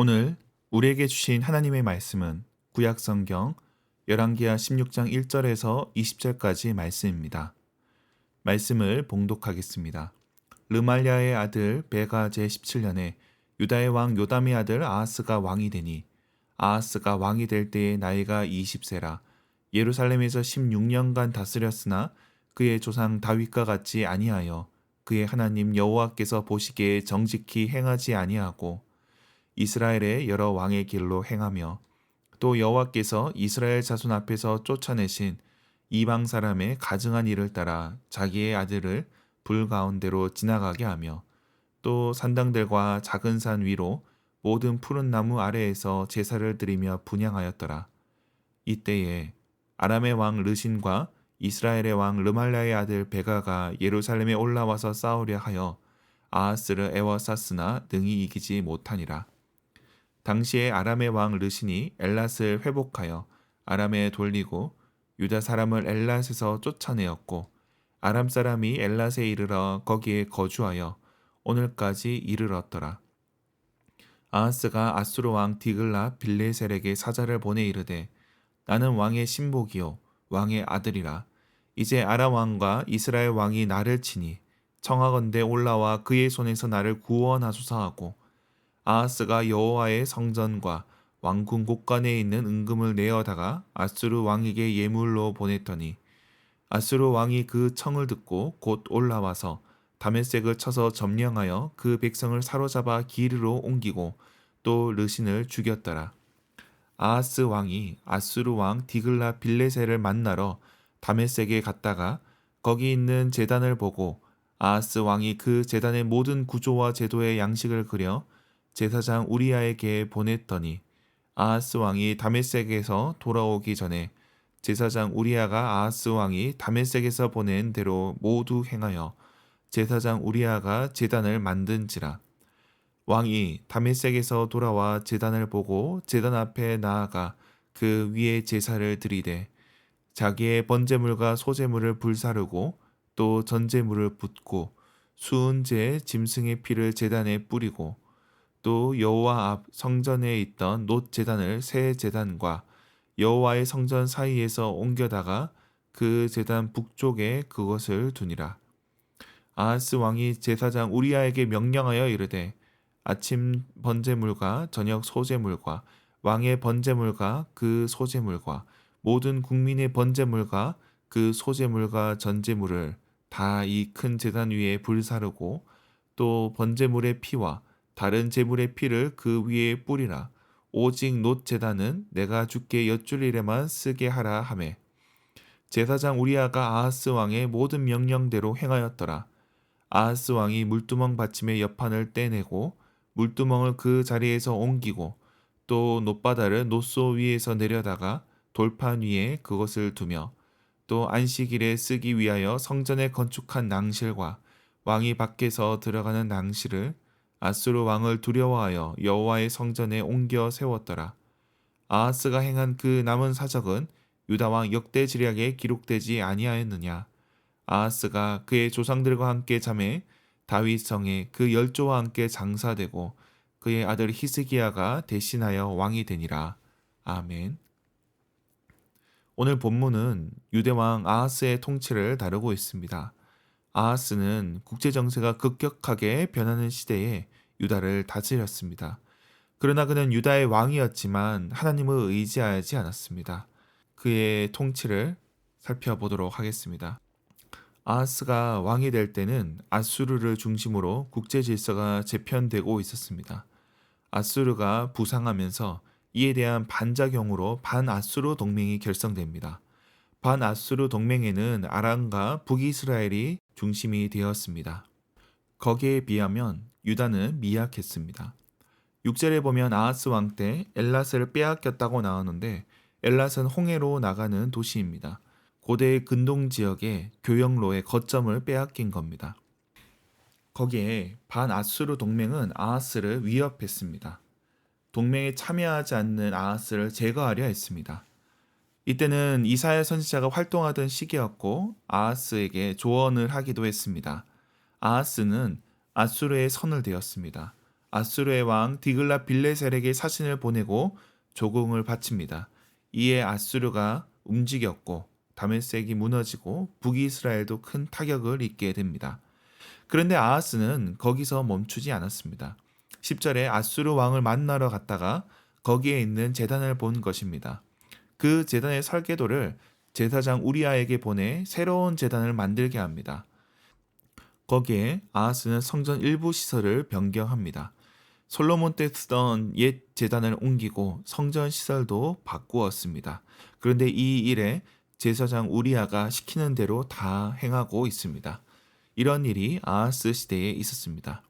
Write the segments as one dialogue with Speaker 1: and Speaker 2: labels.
Speaker 1: 오늘 우리에게 주신 하나님의 말씀은 구약성경 열왕기하 16장 1절에서 20절까지 말씀입니다. 말씀을 봉독하겠습니다. 르말랴의 아들 베가 제17년에 유다의 왕 요담의 아들 아하스가 왕이 되니 아하스가 왕이 될 때의 나이가 20세라. 예루살렘에서 16년간 다스렸으나 그의 조상 다윗과 같지 아니하여 그의 하나님 여호와께서 보시기에 정직히 행하지 아니하고 이스라엘의 여러 왕의 길로 행하며 또 여호와께서 이스라엘 자손 앞에서 쫓아내신 이방 사람의 가증한 일을 따라 자기의 아들을 불 가운데로 지나가게 하며 또 산당들과 작은 산 위로 모든 푸른 나무 아래에서 제사를 드리며 분향하였더라. 이때에 아람의 왕 르신과 이스라엘의 왕 르말랴의 아들 베가가 예루살렘에 올라와서 싸우려 하여 아하스를 애워쌌으나 능히 이기지 못하니라. 당시에 아람의 왕 르신이 엘랏을 회복하여 아람에 돌리고 유다 사람을 엘랏에서 쫓아내었고 아람 사람이 엘랏에 이르러 거기에 거주하여 오늘까지 이르렀더라. 아하스가 아수르 왕 디글라 빌레셀에게 사자를 보내 이르되 나는 왕의 신복이요 왕의 아들이라. 이제 아람 왕과 이스라엘 왕이 나를 치니 청하건대 올라와 그의 손에서 나를 구원하소서 하고 아하스가 여호와의 성전과 왕궁 곳간에 있는 은금을 내어다가 아수르 왕에게 예물로 보냈더니 아수르 왕이 그 청을 듣고 곧 올라와서 다메섹을 쳐서 점령하여 그 백성을 사로잡아 기르로 옮기고 또 르신을 죽였더라. 아하스 왕이 아수르 왕 디글라 빌레셀을 만나러 다메섹에 갔다가 거기 있는 제단을 보고 아하스 왕이 그 제단의 모든 구조와 제도의 양식을 그려 제사장 우리야에게 보냈더니 아하스 왕이 다메섹에서 돌아오기 전에 제사장 우리야가 아하스 왕이 다메섹에서 보낸 대로 모두 행하여 제사장 우리야가 제단을 만든지라. 왕이 다메섹에서 돌아와 제단을 보고 제단 앞에 나아가 그 위에 제사를 드리되 자기의 번제물과 소제물을 불사르고 또 전제물을 붓고 수은제 짐승의 피를 제단에 뿌리고 또 여호와 앞 성전에 있던 놋 제단을 새 제단과 여호와의 성전 사이에서 옮겨다가 그 제단 북쪽에 그것을 두니라. 아하스 왕이 제사장 우리야에게 명령하여 이르되 아침 번제물과 저녁 소제물과 왕의 번제물과 그 소제물과 모든 국민의 번제물과 그 소제물과 전제물을 다 이 큰 제단 위에 불사르고 또 번제물의 피와 다른 제물의 피를 그 위에 뿌리라. 오직 놋 제단은 내가 주께 여쭐 일에만 쓰게 하라 하매 제사장 우리야가 아하스 왕의 모든 명령대로 행하였더라. 아하스 왕이 물두멍 받침의 옆판을 떼내고 물두멍을 그 자리에서 옮기고 또 놋바다를 놋소 위에서 내려다가 돌판 위에 그것을 두며 또 안식일에 쓰기 위하여 성전에 건축한 낭실과 왕이 밖에서 들어가는 낭실을 아수르 왕을 두려워하여 여호와의 성전에 옮겨 세웠더라. 아하스가 행한 그 남은 사적은 유다 왕 역대지략에 기록되지 아니하였느냐. 아하스가 그의 조상들과 함께 잠에 다윗 성에 그 열조와 함께 장사되고 그의 아들 히스기야가 대신하여 왕이 되니라. 아멘. 오늘 본문은 유대왕 아하스의 통치를 다루고 있습니다. 아하스는 국제 정세가 급격하게 변하는 시대에 유다를 다스렸습니다. 그러나 그는 유다의 왕이었지만 하나님을 의지하지 않았습니다. 그의 통치를 살펴보도록 하겠습니다. 아하스가 왕이 될 때는 아수르를 중심으로 국제 질서가 재편되고 있었습니다. 아수르가 부상하면서 이에 대한 반작용으로 반아수르 동맹이 결성됩니다. 반아수르 동맹에는 아람과 북이스라엘이 중심이 되었습니다. 거기에 비하면 유다는 미약했습니다. 6절에 보면 아하스 왕 때 엘랏을 빼앗겼다고 나오는데 엘랏은 홍해로 나가는 도시입니다. 고대의 근동 지역의 교역로의 거점을 빼앗긴 겁니다. 거기에 반아수르 동맹은 아하스를 위협했습니다. 동맹에 참여하지 않는 아하스를 제거하려 했습니다. 이때는 이사야 선지자가 활동하던 시기였고 아하스에게 조언을 하기도 했습니다. 아하스는 아수르의 선을 되었습니다. 아수르의 왕 디글랏빌레셀에게 사신을 보내고 조공을 바칩니다. 이에 아수르가 움직였고 다메섹이 무너지고 북이스라엘도 큰 타격을 입게 됩니다. 그런데 아하스는 거기서 멈추지 않았습니다. 10절에 아수르 왕을 만나러 갔다가 거기에 있는 제단을 본 것입니다. 그 제단의 설계도를 제사장 우리아에게 보내 새로운 제단을 만들게 합니다. 거기에 아하스는 성전 일부 시설을 변경합니다. 솔로몬 때 쓰던 옛 제단을 옮기고 성전 시설도 바꾸었습니다. 그런데 이 일에 제사장 우리아가 시키는 대로 다 행하고 있습니다. 이런 일이 아하스 시대에 있었습니다.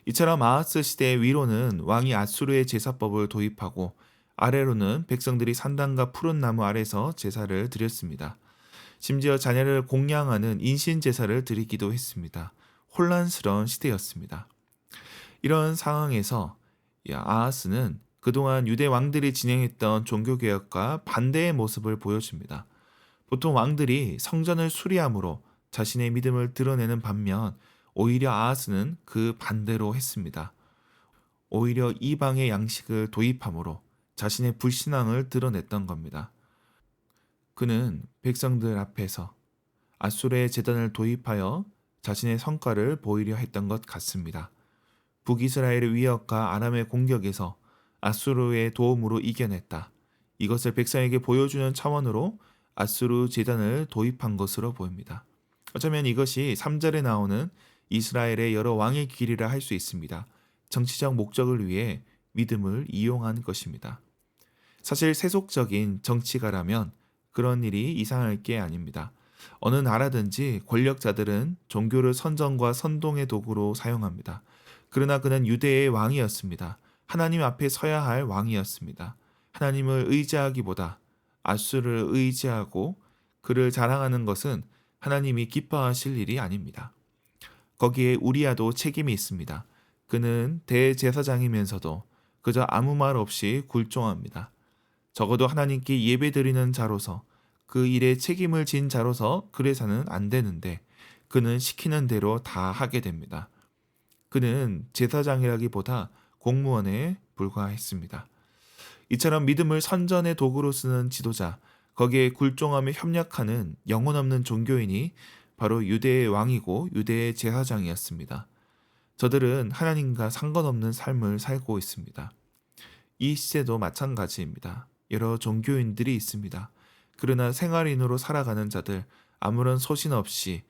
Speaker 1: 이처럼 아하스 시대의 위로는 왕이 아수르의 제사법을 도입하고 아래로는 백성들이 산당과 푸른 나무 아래서 제사를 드렸습니다. 심지어 자녀를 공양하는 인신 제사를 드리기도 했습니다. 혼란스러운 시대였습니다. 이런 상황에서 아하스는 그동안 유대 왕들이 진행했던 종교개혁과 반대의 모습을 보여줍니다. 보통 왕들이 성전을 수리함으로 자신의 믿음을 드러내는 반면 오히려 아하스는 그 반대로 했습니다. 오히려 이방의 양식을 도입함으로 자신의 불신앙을 드러냈던 겁니다. 그는 백성들 앞에서 아수르의 제단을 도입하여 자신의 성과를 보이려 했던 것 같습니다. 북이스라엘의 위협과 아람의 공격에서 아수르의 도움으로 이겨냈다. 이것을 백성에게 보여주는 차원으로 아수르 제단을 도입한 것으로 보입니다. 어쩌면 이것이 3절에 나오는 이스라엘의 여러 왕의 길이라 할 수 있습니다. 정치적 목적을 위해 믿음을 이용한 것입니다. 사실 세속적인 정치가라면 그런 일이 이상할 게 아닙니다. 어느 나라든지 권력자들은 종교를 선전과 선동의 도구로 사용합니다. 그러나 그는 유대의 왕이었습니다. 하나님 앞에 서야 할 왕이었습니다. 하나님을 의지하기보다 아수르를 의지하고 그를 자랑하는 것은 하나님이 기뻐하실 일이 아닙니다. 거기에 우리아도 책임이 있습니다. 그는 대제사장이면서도 그저 아무 말 없이 굴종합니다. 적어도 하나님께 예배드리는 자로서 그 일에 책임을 진 자로서 그래서는 안 되는데 그는 시키는 대로 다 하게 됩니다. 그는 제사장이라기보다 공무원에 불과했습니다. 이처럼 믿음을 선전의 도구로 쓰는 지도자, 거기에 굴종하며 협력하는 영혼 없는 종교인이 바로 유대의 왕이고 유대의 제사장이었습니다. 저들은 하나님과 상관없는 삶을 살고 있습니다. 이 시대도 마찬가지입니다. 여러 종교인들이 있습니다. 그러나 생활인으로 살아가는 자들, 아무런 소신 없이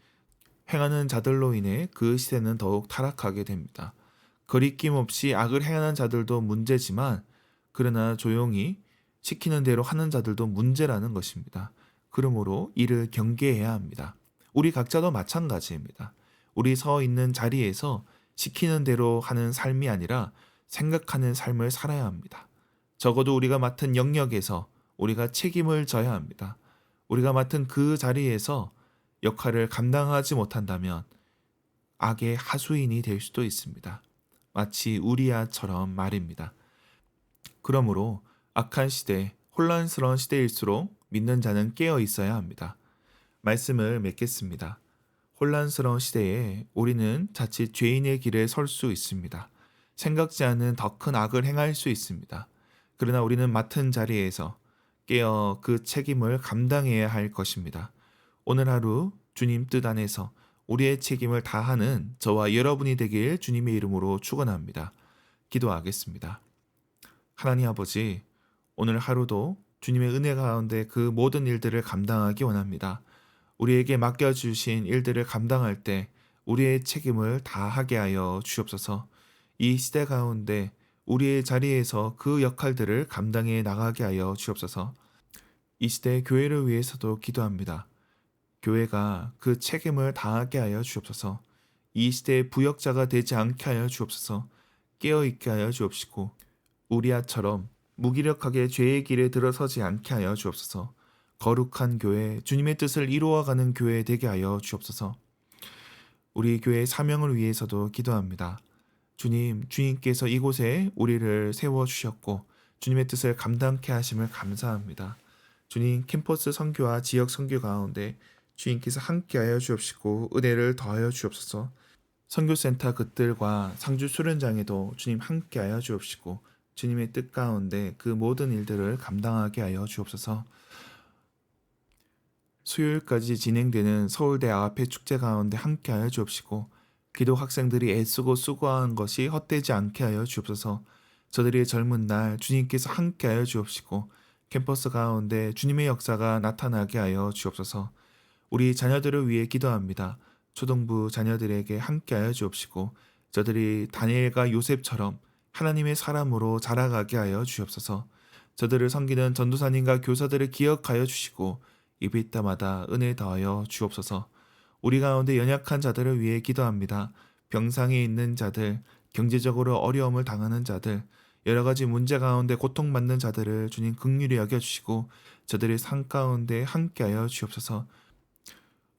Speaker 1: 행하는 자들로 인해 그 시대는 더욱 타락하게 됩니다. 거리낌 없이 악을 행하는 자들도 문제지만 그러나 조용히 시키는 대로 하는 자들도 문제라는 것입니다. 그러므로 이를 경계해야 합니다. 우리 각자도 마찬가지입니다. 우리 서 있는 자리에서 시키는 대로 하는 삶이 아니라 생각하는 삶을 살아야 합니다. 적어도 우리가 맡은 영역에서 우리가 책임을 져야 합니다. 우리가 맡은 그 자리에서 역할을 감당하지 못한다면 악의 하수인이 될 수도 있습니다. 마치 우리아처럼 말입니다. 그러므로 악한 시대, 혼란스러운 시대일수록 믿는 자는 깨어 있어야 합니다. 말씀을 맺겠습니다. 혼란스러운 시대에 우리는 자칫 죄인의 길에 설 수 있습니다. 생각지 않은 더 큰 악을 행할 수 있습니다. 그러나 우리는 맡은 자리에서 깨어 그 책임을 감당해야 할 것입니다. 오늘 하루 주님 뜻 안에서 우리의 책임을 다하는 저와 여러분이 되길 주님의 이름으로 축원합니다. 기도하겠습니다. 하나님 아버지, 오늘 하루도 주님의 은혜 가운데 그 모든 일들을 감당하기 원합니다. 우리에게 맡겨주신 일들을 감당할 때 우리의 책임을 다하게 하여 주옵소서. 이 시대 가운데 우리의 자리에서 그 역할들을 감당해 나가게 하여 주옵소서. 이 시대 교회를 위해서도 기도합니다. 교회가 그 책임을 다하게 하여 주옵소서. 이 시대의 부역자가 되지 않게 하여 주옵소서. 깨어있게 하여 주옵시고 우리아처럼 무기력하게 죄의 길에 들어서지 않게 하여 주옵소서. 거룩한 교회, 주님의 뜻을 이루어가는 교회 되게 하여 주옵소서. 우리 교회의 사명을 위해서도 기도합니다. 주님께서 이곳에 우리를 세워주셨고 주님의 뜻을 감당케 하심을 감사합니다. 주님, 캠퍼스 선교와 지역 선교 가운데 주님께서 함께하여 주옵시고 은혜를 더하여 주옵소서. 선교센터 그들과 상주 수련장에도 주님 함께하여 주옵시고 주님의 뜻 가운데 그 모든 일들을 감당하게 하여 주옵소서. 수요일까지 진행되는 서울대 아합회 축제 가운데 함께하여 주옵시고 기독 학생들이 애쓰고 수고하는 것이 헛되지 않게 하여 주옵소서. 저들의 젊은 날 주님께서 함께하여 주옵시고 캠퍼스 가운데 주님의 역사가 나타나게 하여 주옵소서. 우리 자녀들을 위해 기도합니다. 초등부 자녀들에게 함께하여 주옵시고 저들이 다니엘과 요셉처럼 하나님의 사람으로 자라가게 하여 주옵소서. 저들을 섬기는 전도사님과 교사들을 기억하여 주시고 예배 때마다 은혜 더하여 주옵소서. 우리 가운데 연약한 자들을 위해 기도합니다. 병상에 있는 자들, 경제적으로 어려움을 당하는 자들, 여러 가지 문제 가운데 고통받는 자들을 주님 긍휼히 여겨주시고 저들의 삶 가운데 함께하여 주옵소서.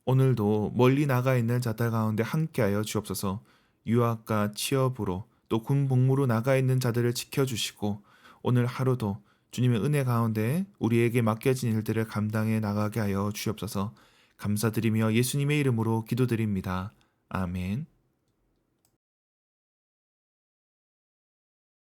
Speaker 1: 오늘도 멀리 나가 있는 자들 가운데 함께하여 주옵소서. 유학과 취업으로 또 군 복무로 나가 있는 자들을 지켜주시고 오늘 하루도 주님의 은혜 가운데 우리에게 맡겨진 일들을 감당해 나가게 하여 주옵소서. 감사드리며 예수님의 이름으로 기도드립니다. 아멘.